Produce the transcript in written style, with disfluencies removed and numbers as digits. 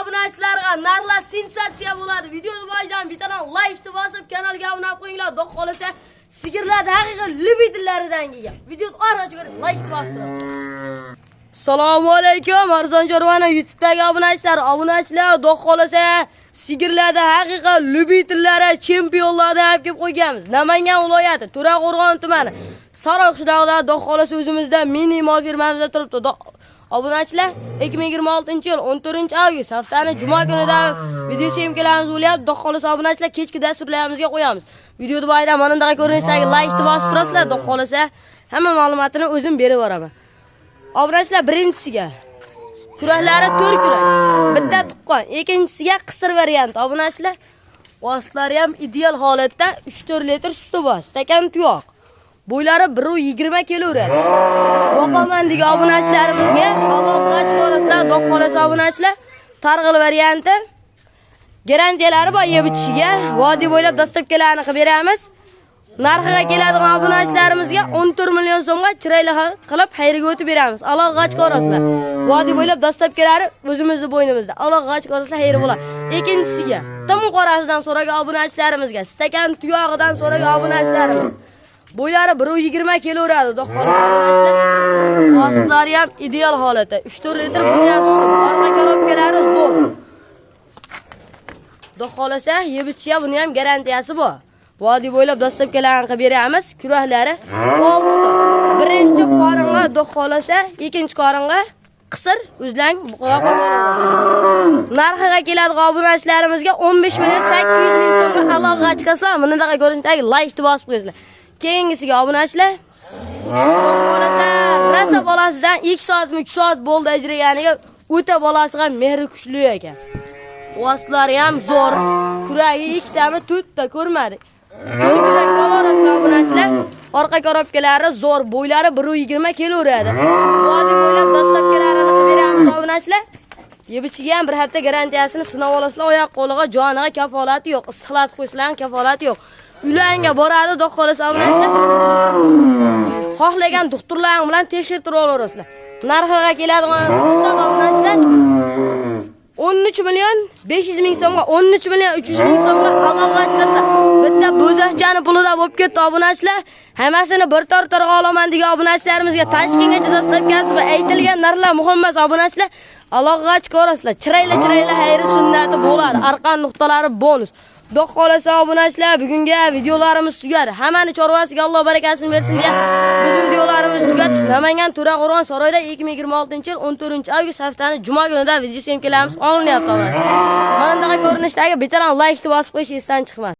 obunachilarga narxlar sensatsiya bo'ladi. Videoni boshdan bittadan like bosib, kanalga obuna qo'yinglar. Xudo xolasa sigirlar haqiqiy libidillaridan kelgan. Videoni orqaga like bostirasiz. Assalomu alaykum arzon jorvana YouTube'dagi obunachilar. Obunachilar xudo xolasa sigirlarda haqiqiy libidillari chempionlarni olib kelib qo'yganmiz. Namangan viloyati To'raqo'rg'on tumani Sariq qishlog'ida xudo xolasa o'zimizda mini mol firmamizda turibdi. Obunachilar 2026-yil 14-avgust haftani juma kunida video syomkalarimiz bo'lyapti. Xudo xolasa obunachilar kechki dasturlarimizga qo'yamiz. Videoni boshdan mana bunday ko'rinishdagi like bosib turasizlar. Xudo xolasa hamma ma'lumotini o'zim berib boraman. Obunachilar birinchisiga kuraklari 4 kurak, bitta tuqqan, ikkinchisiga qisir variant. Obunachilar vositalari ham ideal holatda 3-4 litr suti bor, stakan tuyoq. Bo'ylari 120 kg. Boqaman degan obunachilarimizga Allohga chiqarasizlar. Xudo xolasa obunachilar targ'il varianti garantiyalari bor yeb-ichishiga. Vodiy bo'ylab dastavkalarni qilib beramiz. Narxiga keladigan obunachilarimizga 14 million so'mga chiroyli qilib xayriga o'tib beramiz. Allohga chiqarasizlar. Vodiy bo'ylab dastavkalari o'zimizning bo'ynimizda. Allohga chiqarasizlar, xayri bo'ladi. Ikkinchisiga tim qorasidan so'ragan obunachilarimizga, stakan tuyog'idan so'ragan obunachilarimiz. Bo'ylari 120 kg uradi. Xudo xolasa obunachilar. Vositalari ham ideal holatda. 3-4 litr buni ham suti. Orqa korobkalari zo'r. Xudo xolasa yeb-ichishi ham buni ham garantiyasi bor. Vodiy bo'ylab dastavkalarni qilib beramiz. Kuraklari 6 ta. Birinchi qoringa xudo xolasa, ikkinchi qoringa qisir, uzlang, buqaga qo'yib narxiga keladigan obunachilarimizga 15 million 800 ming so'mga Allohga chiqarsa, bundaqa ko'rinishdagi like bosib qo'yinglar. Keyingisiga obunachilar xudo xolasa rasa bolasidan 2 soatmi 3 soat bo'ldi ajraganiga o'ta bolasiga mehri kuchli ekan. Vositalari ham zo'r. Kuragi 2 tami 4 ta ko'rmadik. 4 kurak qolarasizlar obunachilar. Orqa korobkalari zo'r, bo'ylari 120 kg uradi. Vodiy bo'ylab dastavkalarini qilib beramiz obunachilar. Yeb-ichiga ham bir hafta garantiyasini sinab olasizlar. Oyoq qo'liga, joniga kafolati yo'q. Issiqlat qo'yishlarning kafolati yo'q. Uylanga boradi, xudo xolasa obunachilar. Xohlagan doktorlar bilan tekshirtirib olasizlar. Narxiga keladigan bo'lsa obunachilar 13 million 500 ming so'mga, 13 million 300 ming so'mga Allohga chiqasizlar. Bitta bo'zaqchani pulida bo'lib ketdi obunachilar. Hammasini bir tortarga olaman degan obunachilarimizga Toshkentgacha dastavkasi va aytilgan narxlar muhim emas obunachilar. Allohga chiqarasizlar. Chiroyli xayri sunnati bo'ladi. Arqon nuqtalari bonus. Xudo xolasa obunachilar, bugungi videolarimiz tugadi. Hammani chorvasiga Alloh barakasini bersin deya biz videolarimiz tugadi. Namangan To'raqo'rg'on saroyda 2026-yil 14-avgust haftani juma kunida video syomkalarimiz olinyapti. Mana bunday ko'rinishdagi bittadan like bosib qo'yish esdan chiqmas.